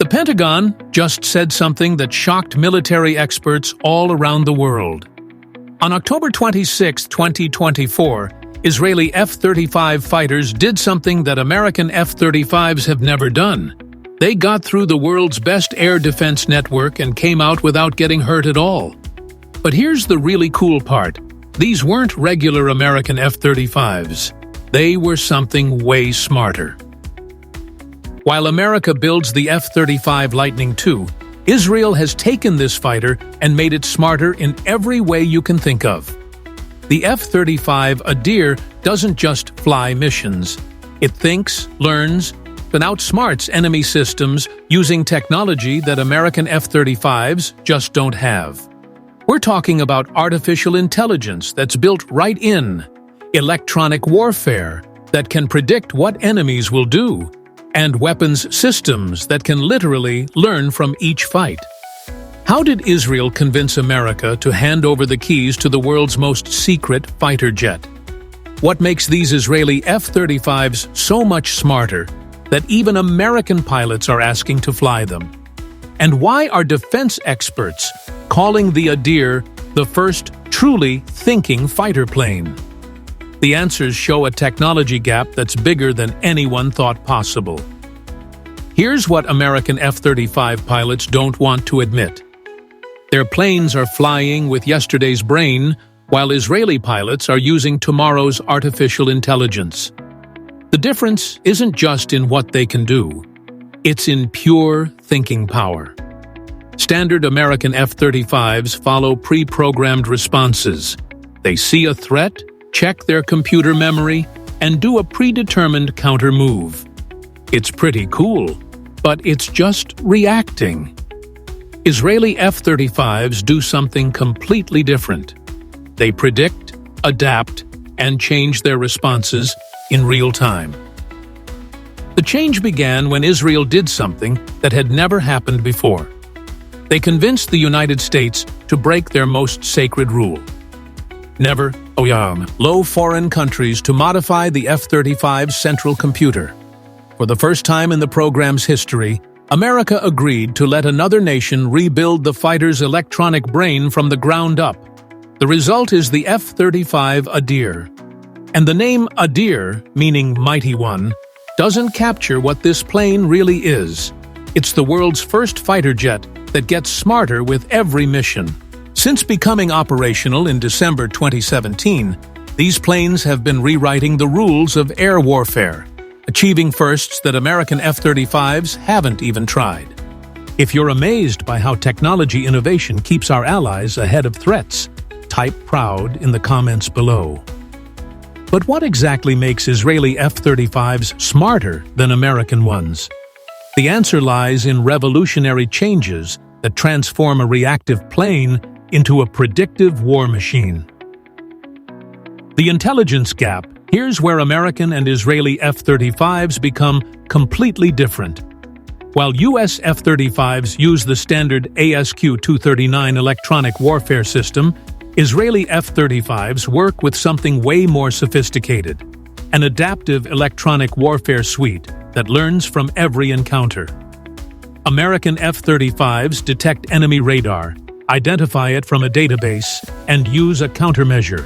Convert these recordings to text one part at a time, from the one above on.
Pentagon just said something that shocked military experts all around the world. On October 26, 2024, Israeli F-35 fighters did something that American F-35s have never done. They got through the world's best air defense network and came out without getting hurt at all. But here's the really cool part. These weren't regular American F-35s. They were something way smarter. While America builds the F-35 Lightning II, Israel has taken this fighter and made it smarter in every way you can think of. The F-35 Adir doesn't just fly missions. It thinks, learns, and outsmarts enemy systems using technology that American F-35s just don't have. We're talking about artificial intelligence that's built right in, electronic warfare that can predict what enemies will do, and weapons systems that can literally learn from each fight. How did Israel convince America to hand over the keys to the world's most secret fighter jet? What makes these Israeli F-35s so much smarter that even American pilots are asking to fly them? And why are defense experts calling the Adir the first truly thinking fighter plane? The answers show a technology gap that's bigger than anyone thought possible. Here's what American F-35 pilots don't want to admit. Their planes are flying with yesterday's brain, while Israeli pilots are using tomorrow's artificial intelligence. The difference isn't just in what they can do. It's in pure thinking power. Standard American F-35s follow pre-programmed responses. They see a threat, check their computer memory, and do a predetermined counter move. It's pretty cool, but it's just reacting. Israeli F-35s do something completely different. They predict, adapt, and change their responses in real time. The change began when Israel did something that had never happened before. They convinced the United States to break their most sacred rule. Never allow foreign countries to modify the F-35's central computer. For the first time in the program's history, America agreed to let another nation rebuild the fighter's electronic brain from the ground up. The result is the F-35 Adir. And the name Adir, meaning mighty one, doesn't capture what this plane really is. It's the world's first fighter jet that gets smarter with every mission. Since becoming operational in December 2017, these planes have been rewriting the rules of air warfare, achieving firsts that American F-35s haven't even tried. If you're amazed by how technology innovation keeps our allies ahead of threats, type proud in the comments below. But what exactly makes Israeli F-35s smarter than American ones? The answer lies in revolutionary changes that transform a reactive plane into a predictive war machine. The intelligence gap. Here's where American and Israeli F-35s become completely different. While U.S. F-35s use the standard ASQ-239 electronic warfare system, Israeli F-35s work with something way more sophisticated, an adaptive electronic warfare suite that learns from every encounter. American F-35s detect enemy radar, identify it from a database, and use a countermeasure.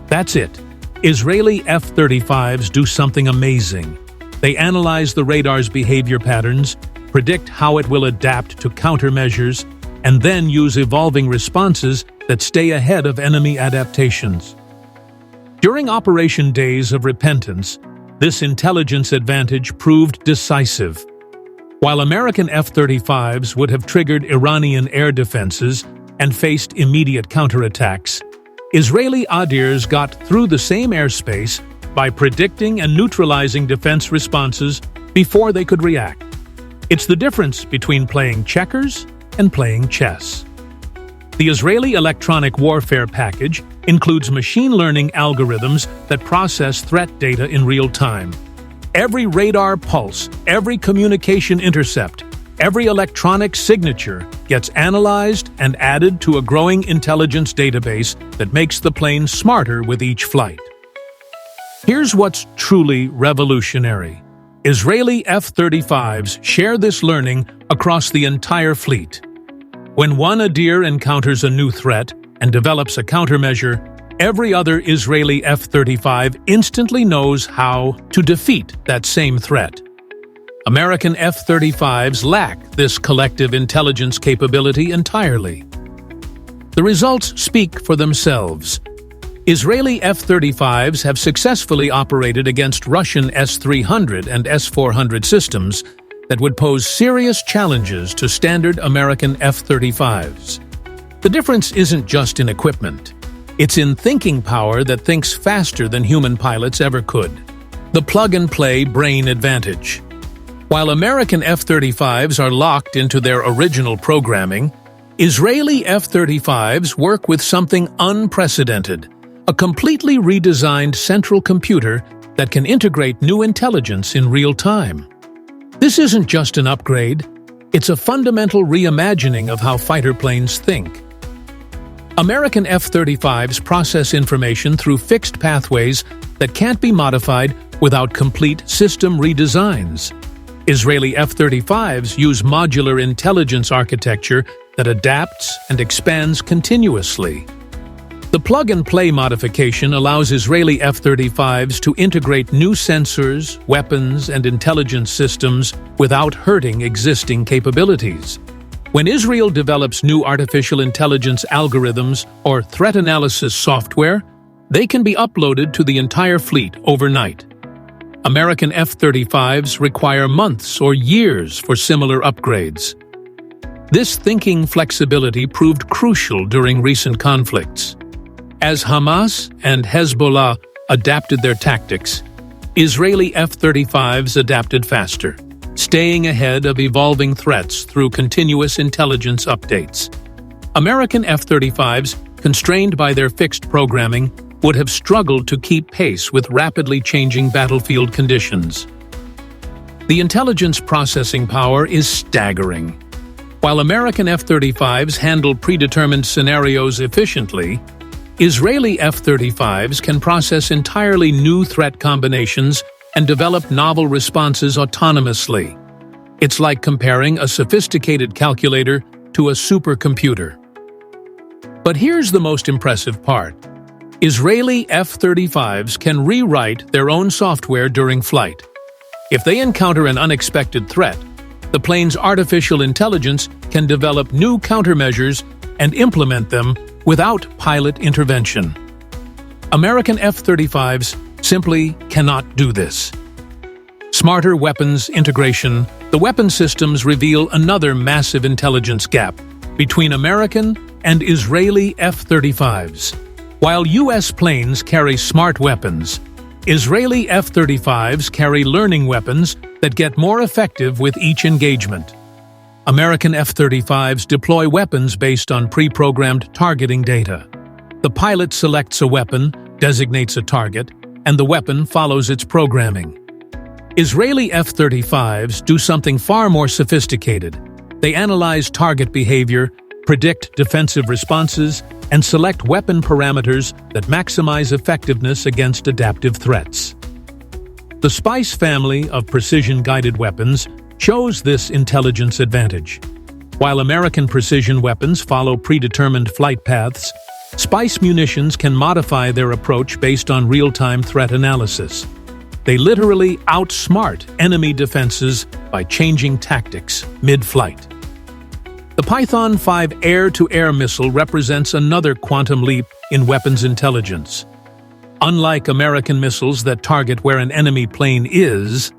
That's it. Israeli F-35s do something amazing. They analyze the radar's behavior patterns, predict how it will adapt to countermeasures, and then use evolving responses that stay ahead of enemy adaptations. During Operation Days of Repentance, this intelligence advantage proved decisive. While American F-35s would have triggered Iranian air defenses and faced immediate counterattacks, Israeli Adirs got through the same airspace by predicting and neutralizing defense responses before they could react. It's the difference between playing checkers and playing chess. The Israeli electronic warfare package includes machine learning algorithms that process threat data in real time. Every radar pulse, every communication intercept, every electronic signature gets analyzed and added to a growing intelligence database that makes the plane smarter with each flight. Here's what's truly revolutionary. Israeli F-35s share this learning across the entire fleet. When one Adir encounters a new threat and develops a countermeasure, every other Israeli F-35 instantly knows how to defeat that same threat. American F-35s lack this collective intelligence capability entirely. The results speak for themselves. Israeli F-35s have successfully operated against Russian S-300 and S-400 systems that would pose serious challenges to standard American F-35s. The difference isn't just in equipment. It's in thinking power that thinks faster than human pilots ever could. The plug-and-play brain advantage. While American F-35s are locked into their original programming, Israeli F-35s work with something unprecedented, a completely redesigned central computer that can integrate new intelligence in real time. This isn't just an upgrade, it's a fundamental reimagining of how fighter planes think. American F-35s process information through fixed pathways that can't be modified without complete system redesigns. Israeli F-35s use modular intelligence architecture that adapts and expands continuously. The plug-and-play modification allows Israeli F-35s to integrate new sensors, weapons, and intelligence systems without hurting existing capabilities. When Israel develops new artificial intelligence algorithms or threat analysis software, they can be uploaded to the entire fleet overnight. American F-35s require months or years for similar upgrades. This thinking flexibility proved crucial during recent conflicts. As Hamas and Hezbollah adapted their tactics, Israeli F-35s adapted faster, staying ahead of evolving threats through continuous intelligence updates. American F-35s, constrained by their fixed programming, would have struggled to keep pace with rapidly changing battlefield conditions. The intelligence processing power is staggering. While American F-35s handle predetermined scenarios efficiently, Israeli F-35s can process entirely new threat combinations and develop novel responses autonomously. It's like comparing a sophisticated calculator to a supercomputer. But here's the most impressive part. Israeli F-35s can rewrite their own software during flight. If they encounter an unexpected threat, the plane's artificial intelligence can develop new countermeasures and implement them without pilot intervention. American F-35s simply cannot do this. Smarter weapons integration. The weapon systems reveal another massive intelligence gap between American and Israeli F-35s. While U.S. planes carry smart weapons, Israeli F-35s carry learning weapons that get more effective with each engagement. American F-35s deploy weapons based on pre-programmed targeting data. The pilot selects a weapon, designates a target, and the weapon follows its programming. Israeli F-35s do something far more sophisticated. They analyze target behavior, predict defensive responses, and select weapon parameters that maximize effectiveness against adaptive threats. The Spice family of precision-guided weapons shows this intelligence advantage. While American precision weapons follow predetermined flight paths, Spice munitions can modify their approach based on real-time threat analysis. They literally outsmart enemy defenses by changing tactics mid-flight. The Python 5 air-to-air missile represents another quantum leap in weapons intelligence. Unlike American missiles that target where an enemy plane is,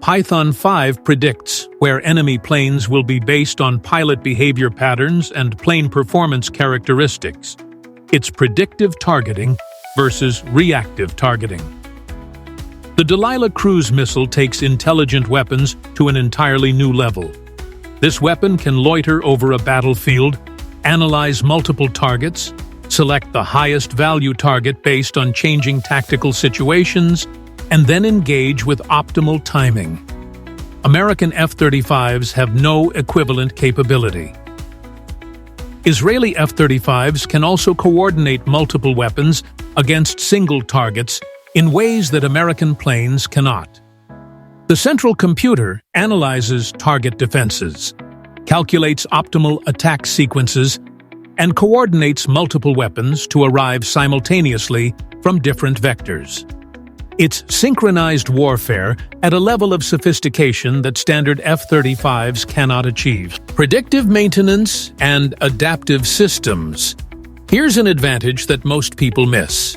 Python 5 predicts where enemy planes will be based on pilot behavior patterns and plane performance characteristics. It's predictive targeting versus reactive targeting. The Delilah cruise missile takes intelligent weapons to an entirely new level. This weapon can loiter over a battlefield, analyze multiple targets, select the highest value target based on changing tactical situations, and then engage with optimal timing. American F-35s have no equivalent capability. Israeli F-35s can also coordinate multiple weapons against single targets in ways that American planes cannot. The central computer analyzes target defenses, calculates optimal attack sequences, and coordinates multiple weapons to arrive simultaneously from different vectors. It's synchronized warfare at a level of sophistication that standard F-35s cannot achieve. Predictive maintenance and adaptive systems. Here's an advantage that most people miss.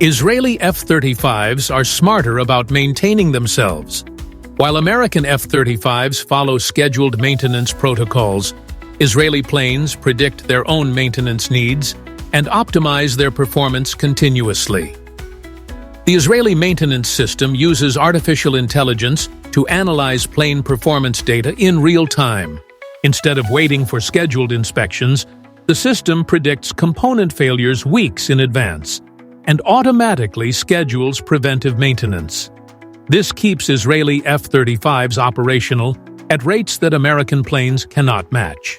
Israeli F-35s are smarter about maintaining themselves. While American F-35s follow scheduled maintenance protocols, Israeli planes predict their own maintenance needs and optimize their performance continuously. The Israeli maintenance system uses artificial intelligence to analyze plane performance data in real time. Instead of waiting for scheduled inspections, the system predicts component failures weeks in advance and automatically schedules preventive maintenance. This keeps Israeli F-35s operational at rates that American planes cannot match.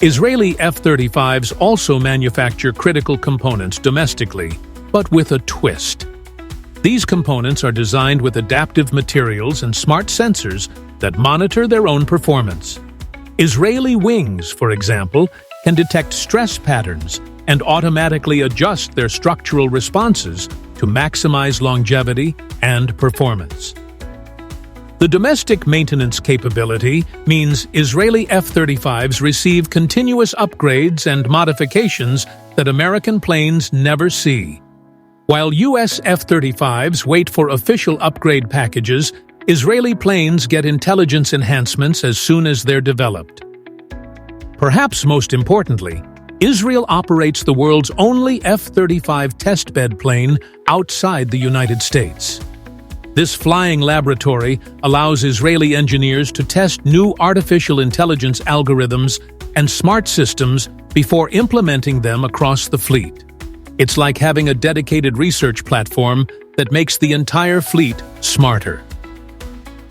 Israeli F-35s also manufacture critical components domestically, but with a twist. These components are designed with adaptive materials and smart sensors that monitor their own performance. Israeli wings, for example, can detect stress patterns and automatically adjust their structural responses to maximize longevity and performance. The domestic maintenance capability means Israeli F-35s receive continuous upgrades and modifications that American planes never see. While U.S. F-35s wait for official upgrade packages, Israeli planes get intelligence enhancements as soon as they're developed. Perhaps most importantly, Israel operates the world's only F-35 testbed plane outside the United States. This flying laboratory allows Israeli engineers to test new artificial intelligence algorithms and smart systems before implementing them across the fleet. It's like having a dedicated research platform that makes the entire fleet smarter.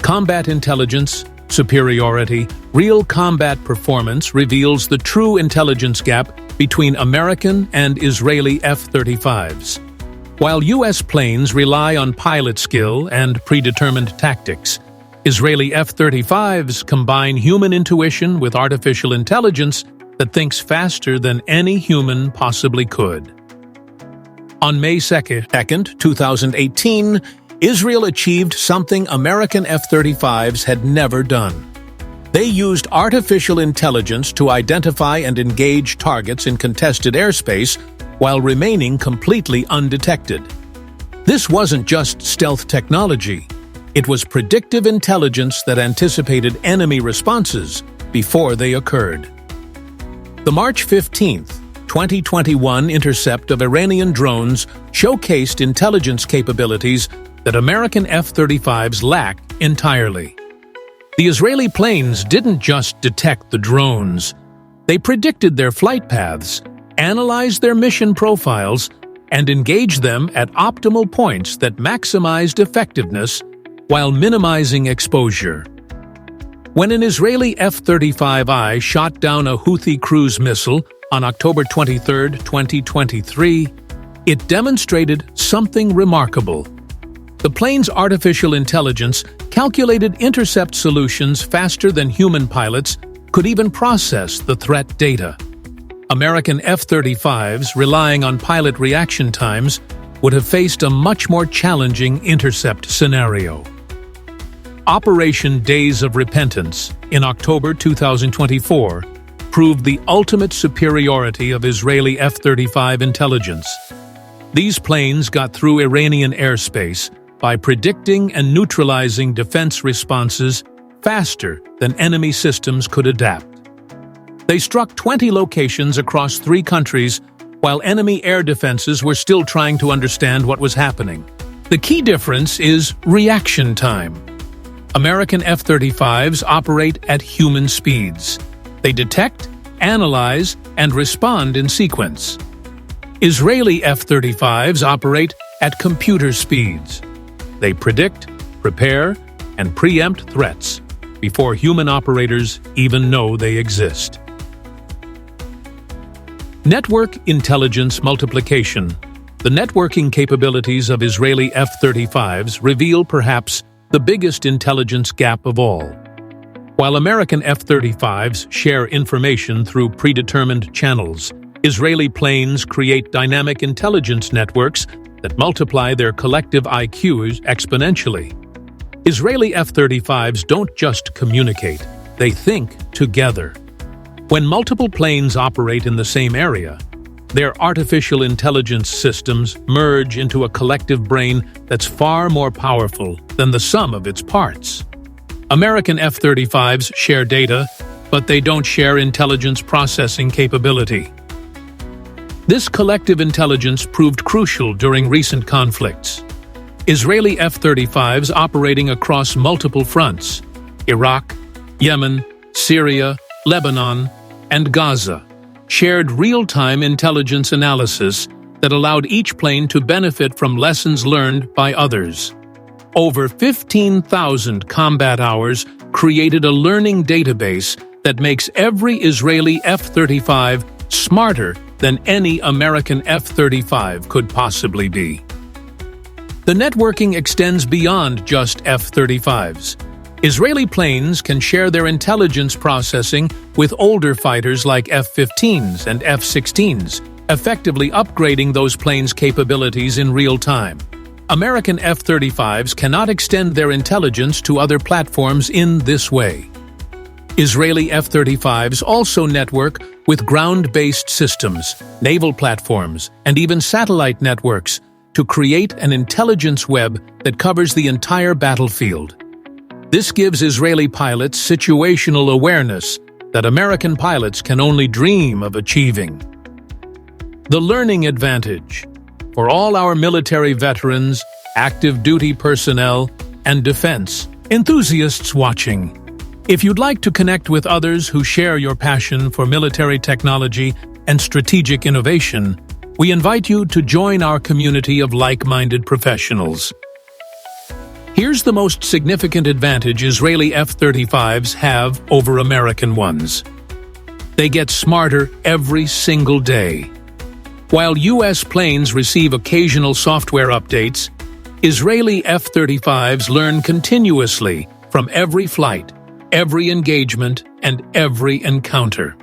Combat intelligence, superiority, real combat performance reveals the true intelligence gap between American and Israeli F-35s. While U.S. planes rely on pilot skill and predetermined tactics, Israeli F-35s combine human intuition with artificial intelligence that thinks faster than any human possibly could. On May 2, 2018, Israel achieved something American F-35s had never done. They used artificial intelligence to identify and engage targets in contested airspace while remaining completely undetected. This wasn't just stealth technology. It was predictive intelligence that anticipated enemy responses before they occurred. The March 15, 2021 intercept of Iranian drones showcased intelligence capabilities that American F-35s lack entirely. The Israeli planes didn't just detect the drones. They predicted their flight paths, analyzed their mission profiles, and engaged them at optimal points that maximized effectiveness while minimizing exposure. When an Israeli F-35I shot down a Houthi cruise missile on October 23, 2023, it demonstrated something remarkable. The plane's artificial intelligence calculated intercept solutions faster than human pilots could even process the threat data. American F-35s, relying on pilot reaction times, would have faced a much more challenging intercept scenario. Operation Days of Repentance in October 2024 proved the ultimate superiority of Israeli F-35 intelligence. These planes got through Iranian airspace by predicting and neutralizing defense responses faster than enemy systems could adapt. They struck 20 locations across 3 countries while enemy air defenses were still trying to understand what was happening. The key difference is reaction time. American F-35s operate at human speeds. They detect, analyze, and respond in sequence. Israeli F-35s operate at computer speeds. They predict, prepare, and preempt threats before human operators even know they exist. Network intelligence multiplication. The networking capabilities of Israeli F-35s reveal perhaps the biggest intelligence gap of all. While American F-35s share information through predetermined channels, Israeli planes create dynamic intelligence networks that multiply their collective IQs exponentially. Israeli F-35s don't just communicate, they think together. When multiple planes operate in the same area, their artificial intelligence systems merge into a collective brain that's far more powerful than the sum of its parts. American F-35s share data, but they don't share intelligence processing capability. This collective intelligence proved crucial during recent conflicts. Israeli F-35s operating across multiple fronts – Iraq, Yemen, Syria, Lebanon, and Gaza – shared real-time intelligence analysis that allowed each plane to benefit from lessons learned by others. Over 15,000 combat hours created a learning database that makes every Israeli F-35 smarter than any American F-35 could possibly be. The networking extends beyond just F-35s. Israeli planes can share their intelligence processing with older fighters like F-15s and F-16s, effectively upgrading those planes' capabilities in real time. American F-35s cannot extend their intelligence to other platforms in this way. Israeli F-35s also network with ground-based systems, naval platforms, and even satellite networks to create an intelligence web that covers the entire battlefield. This gives Israeli pilots situational awareness that American pilots can only dream of achieving. The learning advantage. For all our military veterans, active duty personnel, and defense enthusiasts watching, if you'd like to connect with others who share your passion for military technology and strategic innovation, we invite you to join our community of like-minded professionals. Here's the most significant advantage Israeli F-35s have over American ones. They get smarter every single day. While U.S. planes receive occasional software updates, Israeli F-35s learn continuously from every flight, every engagement, and every encounter.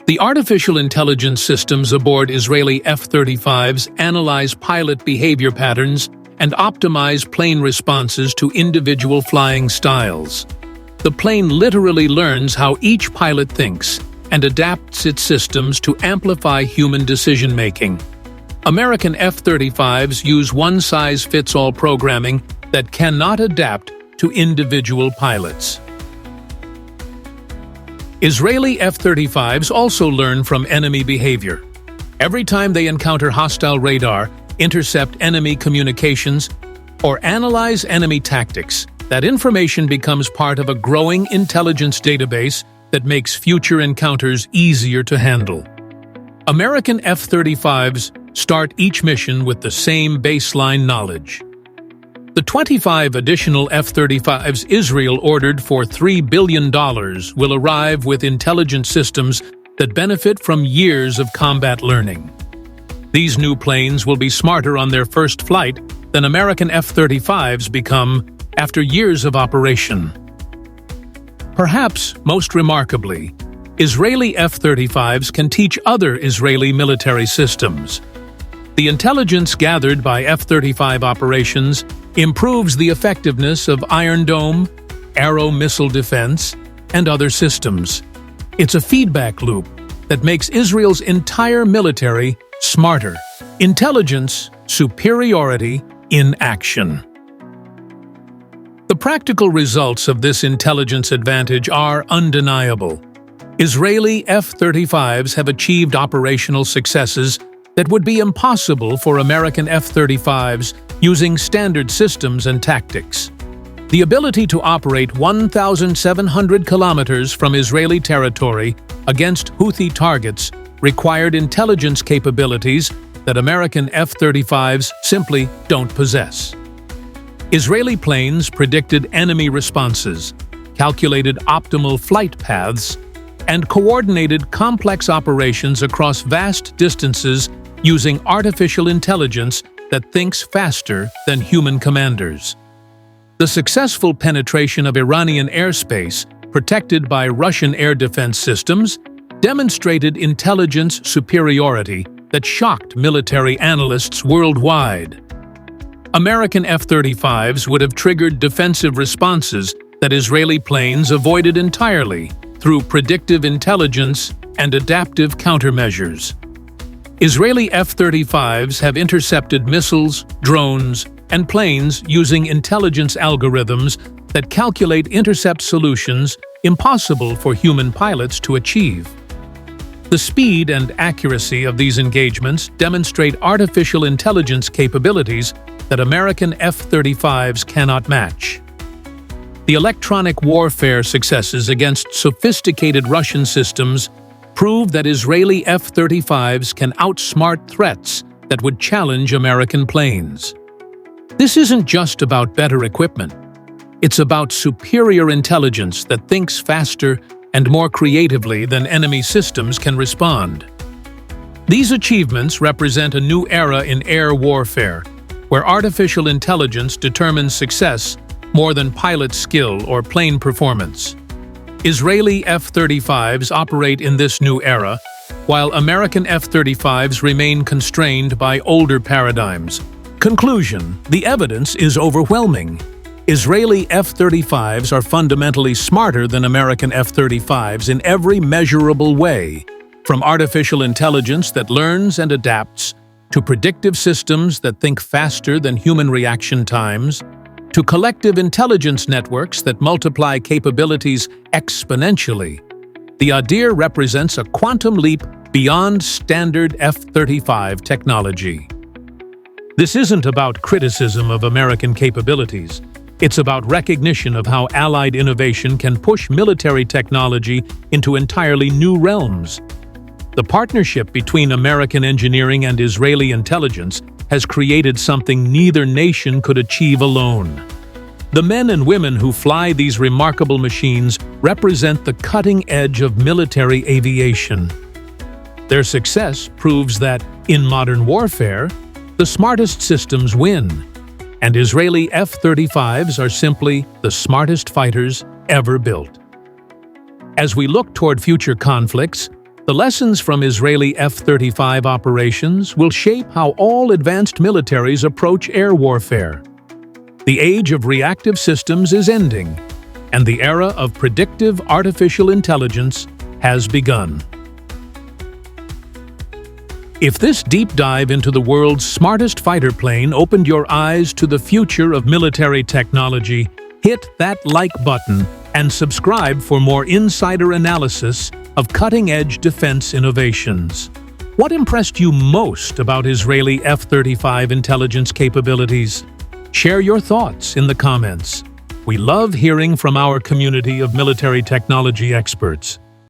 The artificial intelligence systems aboard Israeli F-35s analyze pilot behavior patterns and optimize plane responses to individual flying styles. The plane literally learns how each pilot thinks and adapts its systems to amplify human decision-making. American F-35s use one-size-fits-all programming that cannot adapt to individual pilots. Israeli F-35s also learn from enemy behavior. Every time they encounter hostile radar, intercept enemy communications, or analyze enemy tactics, that information becomes part of a growing intelligence database that makes future encounters easier to handle. American F-35s start each mission with the same baseline knowledge. The 25 additional F-35s Israel ordered for $3 billion will arrive with intelligence systems that benefit from years of combat learning. These new planes will be smarter on their first flight than American F-35s become after years of operation. Perhaps most remarkably, Israeli F-35s can teach other Israeli military systems. The intelligence gathered by F-35 operations improves the effectiveness of Iron Dome, Arrow missile defense, and other systems. It's a feedback loop that makes Israel's entire military smarter. Intelligence, superiority in action. The practical results of this intelligence advantage are undeniable. Israeli F-35s have achieved operational successes that would be impossible for American F-35s using standard systems and tactics. The ability to operate 1,700 kilometers from Israeli territory against Houthi targets required intelligence capabilities that American F-35s simply don't possess. Israeli planes predicted enemy responses, calculated optimal flight paths, and coordinated complex operations across vast distances using artificial intelligence that thinks faster than human commanders. The successful penetration of Iranian airspace protected by Russian air defense systems, demonstrated intelligence superiority that shocked military analysts worldwide. American F-35s would have triggered defensive responses that Israeli planes avoided entirely through predictive intelligence and adaptive countermeasures. Israeli F-35s have intercepted missiles, drones, and planes using intelligence algorithms that calculate intercept solutions impossible for human pilots to achieve. The speed and accuracy of these engagements demonstrate artificial intelligence capabilities that American F-35s cannot match. The electronic warfare successes against sophisticated Russian systems prove that Israeli F-35s can outsmart threats that would challenge American planes. This isn't just about better equipment. It's about superior intelligence that thinks faster and more creatively than enemy systems can respond. These achievements represent a new era in air warfare, where artificial intelligence determines success more than pilot skill or plane performance. Israeli F-35s operate in this new era, while American F-35s remain constrained by older paradigms. Conclusion: the evidence is overwhelming. Israeli F-35s are fundamentally smarter than American F-35s in every measurable way, from artificial intelligence that learns and adapts, to predictive systems that think faster than human reaction times, to collective intelligence networks that multiply capabilities exponentially. The Adir represents a quantum leap beyond standard F-35 technology. This isn't about criticism of American capabilities. It's about recognition of how Allied innovation can push military technology into entirely new realms. The partnership between American engineering and Israeli intelligence has created something neither nation could achieve alone. The men and women who fly these remarkable machines represent the cutting edge of military aviation. Their success proves that, in modern warfare, the smartest systems win. And Israeli F-35s are simply the smartest fighters ever built. As we look toward future conflicts, the lessons from Israeli F-35 operations will shape how all advanced militaries approach air warfare. The age of reactive systems is ending, and the era of predictive artificial intelligence has begun. If this deep dive into the world's smartest fighter plane opened your eyes to the future of military technology, hit that like button and subscribe for more insider analysis of cutting-edge defense innovations. What impressed you most about Israeli F-35 intelligence capabilities? Share your thoughts in the comments. We love hearing from our community of military technology experts.